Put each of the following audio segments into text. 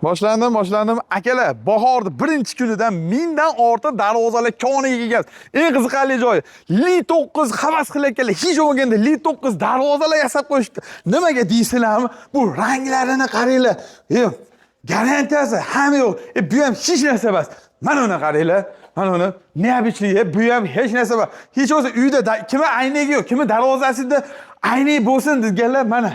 Boshlandim. Akalar, bahorda birinchi kunidan mingdan ortiq darvozalar koniga kelgan. Eng qiziqarli joyi, Li 9 havas qilayotganlar hech bo'lmaganda Li 9 darvozalar yasab qo'yishdi. Nimaga deysizlarmi? Bu ranglarini qaranglar. Garantiyasi ham yo'q. Bu ham hech narsa emas. Mana uni qaranglar. Mana uni neobычный, bu ham hech narsa emas. Hech bo'lsa uyda kimi aynagi yo'q, kimi darvozasida ayni bo'lsin deganlar mana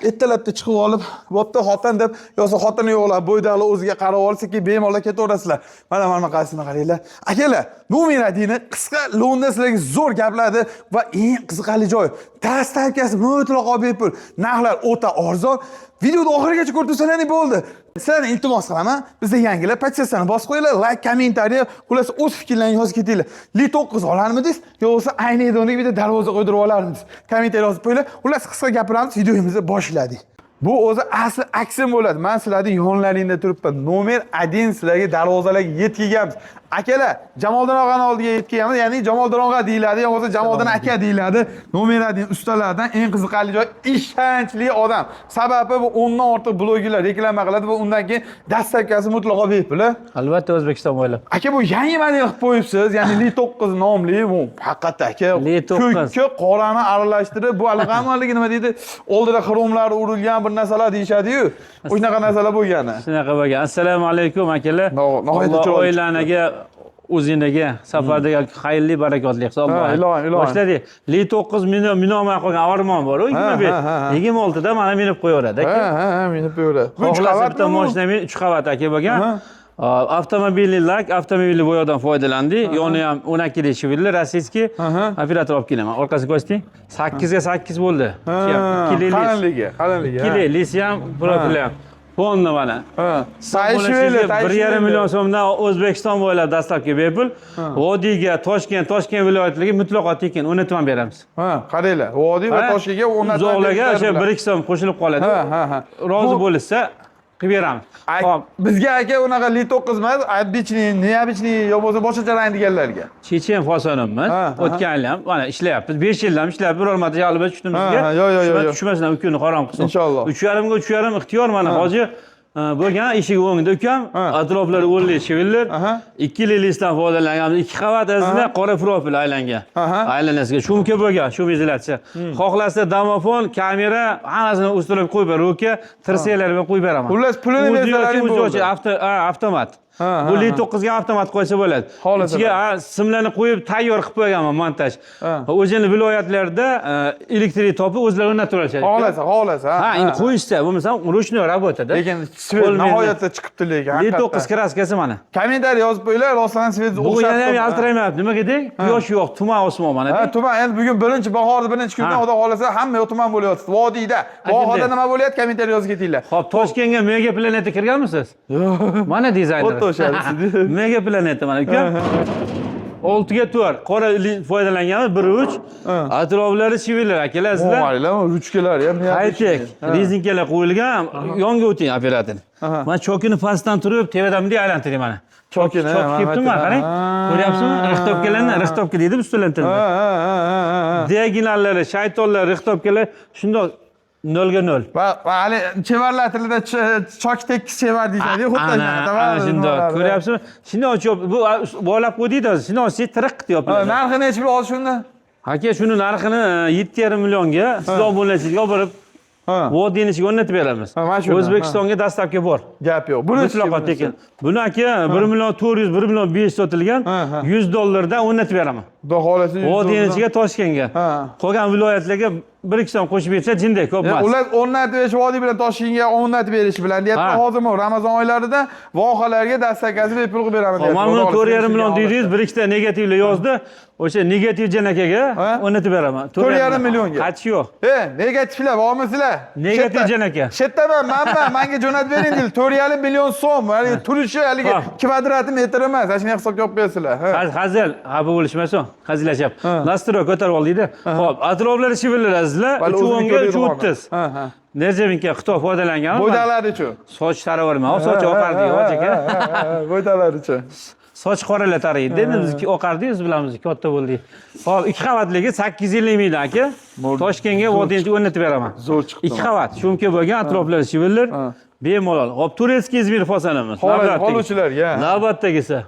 ertalabda chiqib olib, bo'pti xotin deb yo'sa xotini yo'qlar, bo'ydali o'ziga qarab olsa keyin bemalol ketaverasizlar. Mana qasini qaranglar. Akalar, Numiradini qisqa lo'nda sizlarga zo'r gaplardi va eng qiziqarli joyi, dastavkasi mutlaqo bepul. Narxlar o'ta arzon. Videoni oxirigacha ko'rib tursalaring bo'ldi. Sizlarni iltimos qilaman, bizda yangilar podpissani bosib qo'yinglar, like, kommentariy, xullas o'z fikrlaringizni yozib ketinglar. Li 9 olarmidingiz yo'qsa ayni o'rniga bitta darvoza qo'ydirib olarmidingiz? Kommentariy yozib qo'yinglar. Xullas qisqa gapiramiz, videomizni boshladik. Bu o'zi asli aksim bo'ladi. Men sizlarning yonlaringda turibman. Nomer 1 sizlarga darvozalarga yetkazamiz. Akalar, Jamoliddin og'ani oldiga yetkazamiz, ya'ni Jamoliddin og'a deyiladi, yo'qsa Jamoliddin aka deyiladi. Nomer 1 ustalardan eng qiziqarli joy ishonchli odam. Sababi bu 10 dan ortiq blogerlar reklama qiladi va undan keyin dastavkasi mutlaqo bepul. Albatta O'zbekiston bo'ylab. Aka, bu yangi model qilib qo'yibsiz, ya'ni Li 9 nomli, bu haqiqatda aka. Li 9. Ko'kka qorani aralashtirib, bu alg'amaligi nima deydi? Oldida xromlar urilgan bir narsalar deyshadi-yu. O'shunaqa narsalar bo'lgani. Shunaqa bo'lgan. Assalomu alaykum akalar. Alloh oilangizga, o'zingizga safardagi xayrli barakotli hisoblayman. Boshladik. Li 9 minolmay qolgan Armon bor, 26 da mana minib qo'yaveradi aka. Minib qo'yaveradi. 3 qavat bitta mashina 3 qavat aka bo'lgan. Avtomobilni lak, avtomobilni bo'yoqdan foydalandik. Yoni ham 12 deshivli, rossiyskiy operator olib kelaman. Orqasiga ko'rsating. 8 ga 8 bo'ldi. Qalinligi. 2 lisi ham, profili ham. Fonni mana. Sayshvili, 1,5 million so'mdan O'zbekiston bo'ylab dastlabki bepul. Vodiyga, Toshkent viloyatiga mutlaqo tekin o'rnatib beramiz. Qaranglar, Vodiy va Toshkentga o'rnatib Uzoqlarga o'sha 1-2 so'm qo'shilib qoladi. Rozi bo'lsa qilib beramiz. Bizga aka unaqa Li 9 emas, обычный, необычный yo bo'lsa boshqacha rang deganlarga. Chechen fasonimiz. O'tgan yil ham mana ishlayapmiz. 5 yildan ishlab biror marta yig'ilib tushimizga. Tushmasin ukani qaram qilsin. Inshaalloh. 3,5 ga 3,5 ixtiyor mana hozir bo'lgan eshigi o'ngida ukam, atroflari o'rli chivillar, 2 lisdan foydalanganmiz. 2 qavat azizlar qora profil aylangan. Aylanasiga shumka bo'lgan, shum izolyatsiya. Xohlasa domofon, kamera hammasini ustilab qo'yib ruka, tirsaklar bilan qo'yib beraman. Xullas pulini bersalaring bo'ldi. Avtomat. Bu Li 9 ga avtomat qo'ysa bo'ladi. Ichiga simlarni qo'yib tayyor qilib qo'yganman montaj. O'zini viloyatlarda elektrik topib o'zlari o'rnatib olishadi. Xohlasa. Ha, endi qo'yishsa, bo'lmasam ruchnoy работада. Lekin svet nihoyatda chiqibdi lekin. Li 9 kraskasi mana. Kommentariy yozib qo'yinglar, rostdan svet o'xshab. Bu yana ham yaltiramayapti. Nimaga deng? Quyosh yo'q, tuman osmon mana. Ha, tuman. Endi bugun bahorda birinchi kundan xudo xolasa hamma yo'q tuman bo'lyapti. Vodiyda. Bahorda nima bo'lyapti? Kommentariy yozib ketinglar. Xo'p, Toshkentga Mega Planetga kirganmisiz? Yo'q. Mana dizayner. Mega Planetda mana ukam. 6 ga 4 qora foydalanganmiz 1.3. Atroflari chivillar akalar sizlar. O'maylar, ruchkalar ham high-tech. Rezinkalar qo'yilgan, yonga o'ting operator. Men chokini pastdan turib, tevadan bunday aylantiring mana. Chokini ketdimmi, qarang. Ko'ryapsizmi? Rixtobka deydi ustolar tilida. Diagonallari, shaytonlar, rixtobkalar shundoq 0 ga 0. Va hali chevarlar tilida chok tekis chevar deyishadi, xuddi ana shundoq. Ko'ryapsizmi? Shundoq bu bo'lab qo'ydingda, shundoq tirik deyapman. Narxi necha pul oldi shunda? Aka, shuni narxini 7,5 millionga siz obunachiga olib borib Vodiyni ichiga o'rnatib beramiz. O'zbekistonga dastavka bor. Gap yo'q. Buni mutlaqo tekin. Buni aka 1 million 400, 1 million 500 sotilgan $100 dan o'rnatib beraman. Xudo xolasa Vodiyni ichiga Toshkentga. Qolgan viloyatlarga 1-2 so'm qo'shib bersa jinday ko'p emas. Ular o'rnatib berish, Vodiy bilan Toshkentga o'rnatib berish bilan deyapti. Hozir Ramazon oylarida vohalarga dastavkasi bepul qilib beraman deyapti. Mana 4,5 million dedingiz, 1-2 ta negativli yozdi. O'sha negativ janakaga o'rnatib beraman. 4,5 millionga. Qachi yo'q. Negativlar bormi sizlar? Negativ janaka. Shetdaman, menga jo'natib bering deydi. 4,5 million so'm. Hali turishi haligi kvadrat metr emas. Shuni hisobga olib bersizlar. Hazil, bu bo'lishmasin. Hazillashib. Nastroy ko'tarib oldingda. Xo'p, atroflari chivillar azizlar. 3,30. Nerjavinka Xitoy foydalangan. Bo'ydalari uchun. Soch taraverma. Soch oqardi, aka. Bo'ydalari uchun. Soch qoralatar edi. Biz oqardi, biz bilamiz, katta bo'ldi. Xo'p, 2 qavatligi 850 ming aka. Toshkentga Vodiyni o'rnatib beraman. Zo'r chiqdi. 2 qavat. Shumka bo'lgan atroflari chivillar. Bemalol. Hop, Turetskiy İzmir fasonimiz. Qoluvchilarga. Navbatdagisi.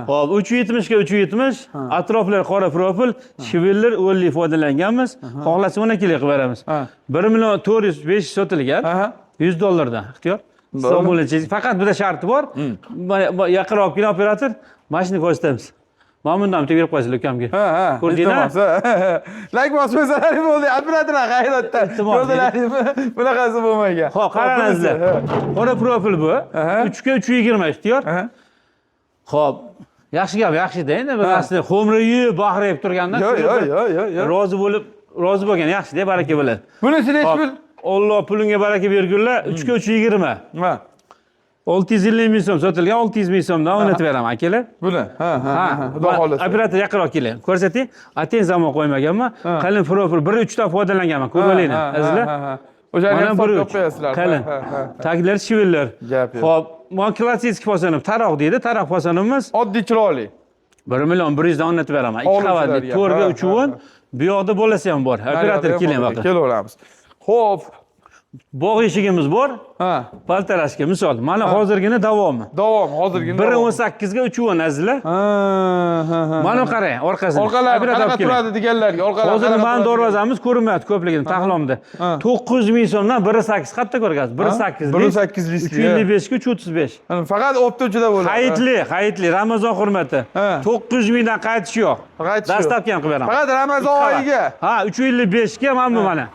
Hop, 370 ga 370, atroflar qora profil, shivillar o'nli foydalanganmiz. Xohlasa mana qilib beramiz. 1.400.500 sotilgan. $100 ixtiyor. Istanbulcha. Faqat bitta sharti bor. Yaqinroq olib kelgan operator, mashina ko'rsatamiz. Mana bundan bitta berib qo'yasiz ukamga. Ko'rdingizmi? Like bosmasalar bo'ldi. Operator hayratda. Ko'rdilaringmi? Bunaqasi bo'lmagan. Xo'p, qarangizlar. Qora profil bu. 3 ga 320 ixtiyor. Xo'p, yaxshi gap, yaxshi-da endi. Bir aslida xo'mrayib, baqirib turganda. Yo'q. Rozi bo'lgan yaxshi-da, baraka bo'ladi. Bunisi nech pul? Alloh pulingga baraka bergunlar. 3 ga 320. 650 ming so'm sotilgan, 600 ming so'mdan o'rnatib beraman akalar. Buni. Xudo xolasa. Operator yaqinroq keling. Ko'rsating. Aten zamon qo'ymaganman. Qalin profil 1-3 ta foydalanganman. Ko'rib olinglar. Azizlar. O'shani hisob qilib qo'yasizlar. Qalin. Taglar shivillar. Xo'p, mana klassik fasonim taroq deydi. Taroq fasonimiz Oddiy chiroyli. 1.100.000 dan o'rnatib beraman. 2 qavatli, 4 ga 3 bu yoqda bo'lasi ham bor. Operator keling baqa. Kelaveramiz. Xo'p. Bog' eshigimiz bor. Paltarashka misol. Mana hozirgina davomi. Hozirgina. 1.18 ga 3 azizlar. Mana qarang, orqasini. Orqalari qanaqa turadi deganlarga, orqalari. Hozir mana darvozamiz ko'rinmayapti ko'pligini taxlomda. 900 ming so'mdan 1.8 qatta ko'rgasiz. 1.8 1.8 riskli. 355 ga 335. Faqat o'ptovchida bo'ladi. Hayitli, Ramazon hurmati. 900 mingdan qaytish yo'q. Dastlabki ham qilib beraman. Faqat Ramazon oyiga. 355 ga mana bu mana.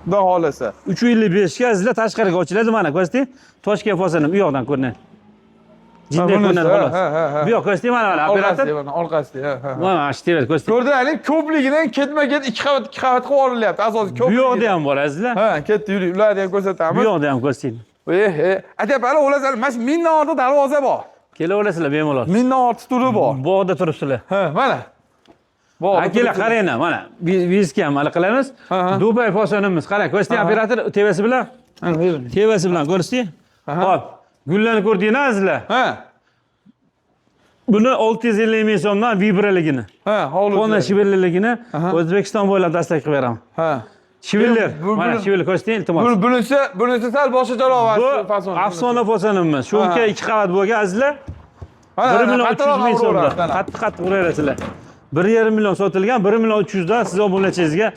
Xudo xolasa. 355 ga sizlar tashqariga ochiladi mana, ko'rsating. Toshkent fasonim u yoqdan ko'rinadi. Jinday ko'rinadi xolos. Bu yoq ko'rsating mana operator. Orqasida. Mana ashtiver ko'rsating. Ko'rdilaring, ko'pligidan ketma-ket 2 qavat qilib yuborilyapti. Asosiy ko'p. Bu yoqda ham bor azizlar. Ketdi yuring. Ularni ham ko'rsatamiz. Bu yoqda ham ko'rsating. Aytayapman, o'lasizlar, mana 1000 dan ortiq darvoza bor. Kelaverasizlar bemalol. 1000 dan ortiq turi bor. Bog'da turibsizlar. Mana. Akalar qaranglar, mana vizga ham hali qilamiz. Dubay fasonimiz. Qarang, ko'rsating operator tevasi bilan. Tevasi bilan ko'rsating. Hop, gullarni ko'rdingizmi azizlar? Buni 650 ming so'mdan vibraligini. Hovli. Qonun shivirliligini O'zbekiston bo'ylab dastak qilib beraman. Shivirlar. Mana shivirli ko'rsating, iltimos. Bunisi sal boshqacharoq fason. Afsona fasonimiz. Shunga 2 qavat bo'lgan azizlar. 1.300 ming so'mdan. Qattiq uraverasizlar. 1.5 million sotilgan, 1.300 dan siz obunachingizga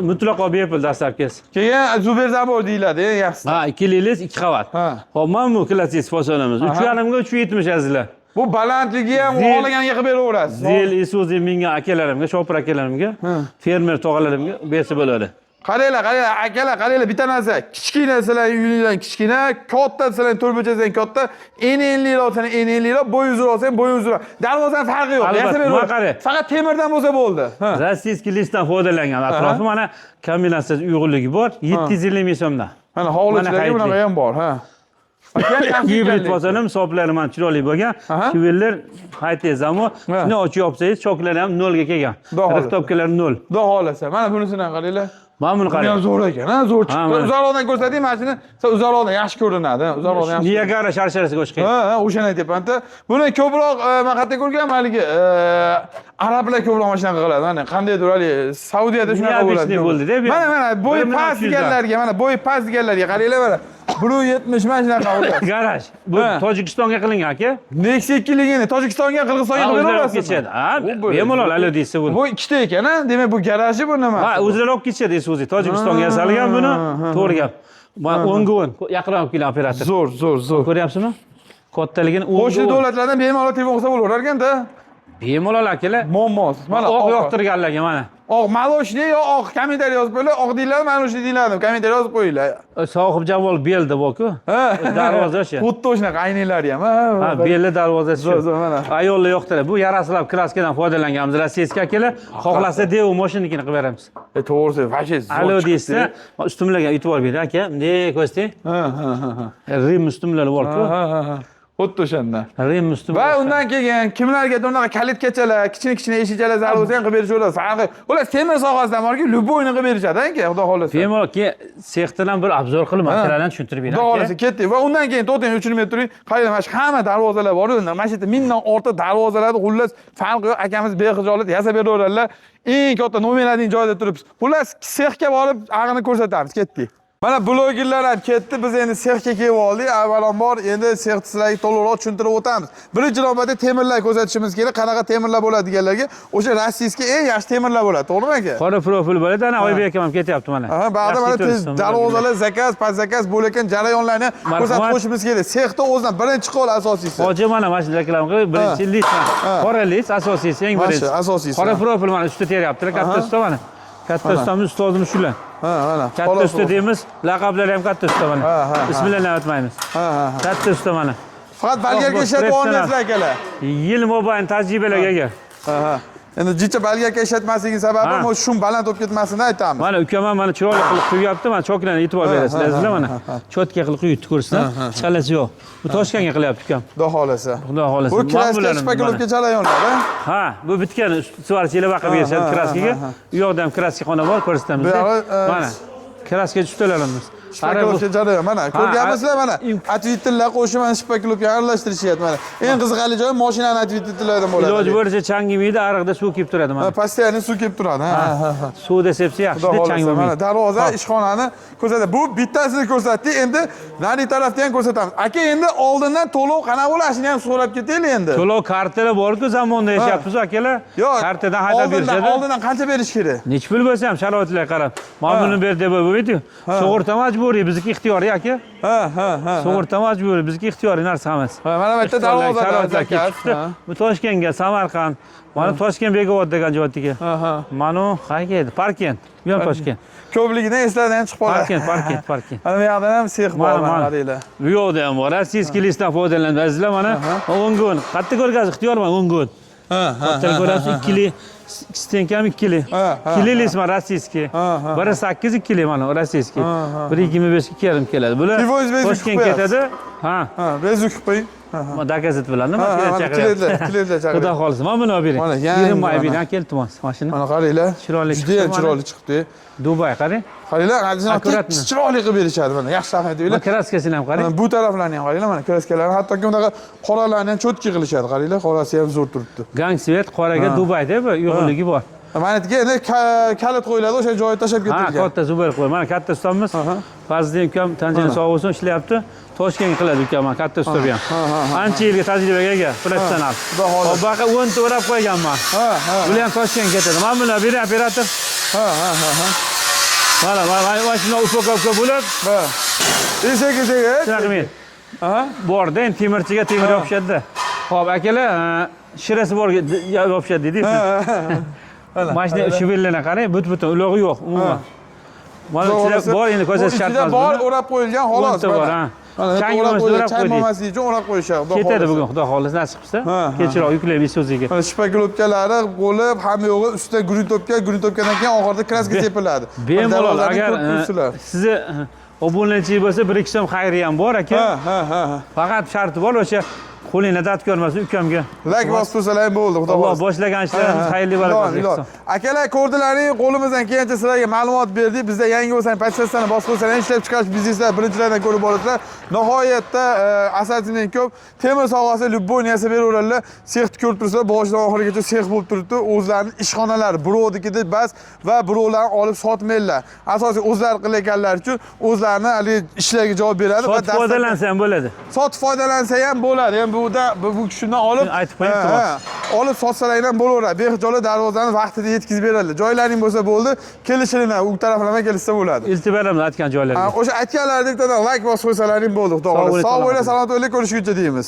mutlaqo bepul dastlabkasi. Keyin Zuber Zabor deyiladi, yaxshi. 2 lilis 2 qavat. Hop, mana bu klassik fasonimiz. 3.5 ga 370 azizlar. Bu balandligi ham xohlaganiga qilib beraverasiz. Zil, Isuzu mingan akalarimga, shopir akalarimga, fermer tog'alarimga bersa bo'ladi. Qaranglar, akalar, qaranglar, bitta narsa. Kichkina sizlar uyingizdan kichkina, katta sizlar to'rtburchakdan katta, enliroq olsangiz enliroq, bo'y uzun olsangiz bo'y uzun. Darvozaning farqi yo'q. Yasab faqat temirdan bo'lsa bo'ldi. Rossiyskiy listdan foydalangan atrofi mana kombinatsiyasi uyg'unligi bor, 750 ming so'mdan. Mana hovlichilarga bunaqa ham bor, Hibrid fasonim hisoblari mana chiroyli bo'lgan. Shivillar hayte zamon. Shuni ochib yopsangiz, choklar ham 0 ga kelgan. Riktopkalar 0. Xudo xolasa. Mana bunisidan qaranglar. Mana buni qarang. Bu zo'r ekan, zo'r chiqdi. Uzoqdan ko'rsating, mashina uzoqdan yaxshi ko'rinadi. Uzoqdan yaxshi. Niagara sharsharasiga o'xshaydi. O'shani aytyapman-da. Buni ko'proq men qayerda ko'rganman, haligi arablar ko'proq mashina qiladi. Mana qandaydir hali Saudiyada shunaqa bo'ladi. Mana bo'yi past deganlarga, mana bo'yi past deganlarga qaranglar mana. 1.70 mana shunaqa bo'ladi. Garaj. Bu Tojikistonga qilingan aka. Nexia 2ligini Tojikistonga, Qirg'izistonga qilib berasizmi? Bemalol hali deysiz bu. Bu ikkita ekan-a? Demak bu garaji bu nima? O'zlari olib ketishadi Isuzu. Tojikistonga yasalgan buni. To'g'ri gap. Mana o'ngun yaqinroq keling operator. Zo'r. Ko'ryapsizmi? Kattaligini qo'shni davlatlardan bemalol telefon qilsa bo'laverar ekanda. Bemalol akalar. Muammosiz. Mana oq yoqtirganlarga mana. Oq maloshni yo oq kommentariy yozib qo'yinglar, oq deyiladi, maloshni deyiladi. Kommentariy yozib qo'yinglar. Sohib Javol belda bor-ku. Darvoza o'sha. Xuddi o'shanaqa aynalari ham. Belda darvozasi shu. Mana. Ayollar yoqtiradi. Bu Yaroslav kraskadan foydalanganmiz. Rossiyskiy akalar. Xohlasa Dev mashinikini qilib beramiz. To'g'risi, fashiz. Alo deysa, ustumlarga e'tibor bering aka. Bunday ko'rsating. Rim ustumlari bor-ku. Xuddi o'shanda. Rim ustum. Va undan keyin kimlarga bunaqa kalitkachalar, kichkina eshikchalar zarur bo'lsa ham qilib berishadi. Farqi. Ular temir sohasidan borki, любойni qilib berishadi, aka, xudo xolasa. Bemalol sexdan bir obzor qilib materiallarni tushuntirib bering. Xudo xolasa ketdik. Va undan keyin to'xtang, uchirib turing. Qarang, mana shu hamma darvozalar bor. Mana shu yerda 1000 dan ortiq darvozalarni xullas farqi yo'q. Akamiz bexijolat yasab beraveradilar. Eng katta nomerlarning joyida turibsiz. Xullas, sexga borib, ag'ini ko'rsatamiz, ketdik. Mana blogerlar ham ketdi. Biz endi sexga kelib oldik. Avvalambor endi sex sizlarga to'liqroq tushuntirib o'tamiz. Birinchi navbatda temirlar ko'rsatishimiz kerak. Qanaqa temirlar bo'ladi deganlarga, o'sha rossiyskiy eng yaxshi temirlar bo'ladi, to'g'rimi aka? Qora profil bo'ladi. Ana Oybek ham ketyapti mana. Ha, ba'da mana darvozalar, zakaz, past zakaz bo'layotgan jarayonlarni ko'rsatib qo'yishimiz kerak. Sexda o'zidan birinchi qo'l asosiysi. Hozir mana shunday reklama qilib, birinchi list qora list asosiysi, eng birinchi. Asosiysi. Qora profil mana ustida teryaptilar, katta usta mana. Katta ustamiz ustozimiz shular. Mana. Katta usta deymiz, laqablari ham katta usta mana. Bismillah aytmaymiz. Katta usta mana. Faqat balgarga ishlatib olmaysizlar akalar. Yil mobayn tajribalarga ega. Endi jicha balgarga ishlatmasligini sababi bu shum baland bo'lib ketmasini aytamiz. Mana ukam ham mana chiroyli qilib quyyapti, mana choklarni e'tibor berasizlar mana. Chotka qilib quyibdi ko'rsizlar. Chalasi yo'q. Bu Toshkentga qilyapti ukam. Xudo xolasa. Xudo xolasa. Bu kraska shpakilovka jarayonlar, ha, bu bitgan svarchilar vaqib berishadi kraskaga. U yoqda ham kraska xona bor, ko'rsatamiz. Mana. Kraska ustalarimiz. Shpakilovka jarayon mana. Ko'rganmisizlar mana. Atvitillar qo'shib mana shpakilovka aralashtirishyapti mana. Eng qiziqarli joyi mashinani atvitillardan bo'ladi. Iloji boricha chang yemaydi, ariqda suv kelib turadi mana. Postoyanniy suv kelib turadi, ha. Suvda sepsa yaxshi, chang bo'lmaydi. Mana darvoza, ishxonani ko'rsatadi. Bu bittasini ko'rsatdik, endi nari tarafda ham ko'rsatamiz. Aka, endi oldindan to'lov qanaqa bo'ladi, shuni ham so'rab ketaylik endi. To'lov kartalar bor-ku, zamonda yashayapmiz akalar. Yo'q, kartadan haydab berishadi. Oldindan qancha berish kerak? Nech pul bo'lsa ham sharoitlarga qarab. Mana buni ber deb bo'lmaydi. Sug'urta majburiy, bizniki ixtiyoriy aka. Ha. Sug'urta majburiy, bizniki ixtiyoriy narsa emas. Mana bu yerda darvozalar ketdi. Bu Toshkentga, Samarqand, mana Toshkent Bekobod degan joyga. Mana qayerga edi? Parkent. Bu ham Toshkent. Ko'pligidan esladan chiqib qoladi. Parkent. Mana bu yerda ham sex bor, mana qaranglar. Bu yoqda ham bor. Rossiyskiy listdan foydalanasizlar mana. 10 kun. Qattiq ko'rgazib ixtiyorman 10 kun. Qattiq ko'rasiz 2 li, stenkam 2 li. 2 li list mana rossiyskiy. 1.8 2 li mana rossiyskiy. 1.25 2 yarim keladi. Bular Toshkentga ketadi. Ha. Bezuk qo'ying. Dakazit bilan nima kerak chaqiradi. Xudo xolisa. Mana buni olib bering. Mana yangi Maybidan keltimoz mashina. Mana qaranglar. Chiroyli chiqdi. Juda chiroyli chiqdi. Dubay qarang. Qaranglar, chiroyli qilib berishadi mana. Yaxshi rahmat deylar. Kraskasini ham qarang. Bu taraflarni ham qaranglar, mana kraskalarni, hattoki bunaqa qoralarni ham cho'tki qilishadi. Qaranglar, qorasi ham zo'r turibdi. Gang svet qoraga Dubayda bu uyg'unligi bor. Mana yerga endi kalit qo'yiladi, o'sha joyga tashab ketilgan. Ha, katta Zubayr qo'y. Mana katta ustamiz. Fazliddin ukam tanjini sog' bo'lsin, ishlayapti. Toshkentga qiladi ukam, mana katta usta bu ham. Ancha yilga tajribaga ega, professional. Hop, baqa 10 ta o'rab qo'yganman. Bular ham Toshkentga ketadi. Mana bular bering operator. Mana mashina upakovka bo'lib. Esega. Shunaqa men. Borda endi temirchiga temir yopishadi. Hop, akalar, shirasi bor yopishadi deydi. Mashina shivellarga qarang, but-butun, ulog'i yo'q umuman. Mana ichida bor, endi ko'rsatish shart emas. Ichida bor, o'rab qo'yilgan, xolos. Chang bo'lmaslik uchun o'rab qo'yishadi. Ketadi bugun, xudo xohlasa nasib qilsa. Kechroq yuklayib Isuzuga. Mana shpakilovkalari bo'lib, hamma yo'g'i ustida gruntopkadan keyin oxirida kraska sepiladi. Bemalol, agar sizni obunachilik bo'lsa, 1-2 so'm xayriya ham bor aka. Faqat sharti bor, o'sha qo'lingizda dard ko'rmasin ukamga. Like bosib qo'ysalar bo'ldi, xudo xohlasa. Alloh boshlagan ishlarimiz xayrli barakatli qilsin. Akalar, ko'rdilaring, qo'limizdan kelgancha sizlarga ma'lumot berdik. Bizda yangi bo'lsa, podchastani bosib qo'ysalar, ishlab chiqarish bizneslar birinchilardan ko'rib olasizlar. Nihoyatda assortiment ko'p. Temir sohasi любой narsa beraveradilar. Sexni ko'rib turibsizlar, boshidan oxirigacha sex bo'lib turibdi. O'zlarining ishxonalari birovnikida bas va birovlarni olib sotmaydilar. Asosiy o'zlari qilayotganlar uchun o'zlarini hali ishlarga javob beradi va foydalansa ham bo'ladi. Sotib foydalansa ham bo'ladi. Bu shundan olib aytib qo'ying. Olib sotsalar ham bo'laveradi. Behijolat darvozani vaqtida yetkazib beradilar. Joylaring bo'lsa bo'ldi, kelishinglar, u taraflama kelishsa bo'ladi. Iltiboratimni aytgan joylarga. O'sha aytganlaringizdek like bosib qo'ysalaring bo'ldi, xudo xohlasa. Sog' bo'ling, salomat bo'ling, ko'rishguncha deymiz.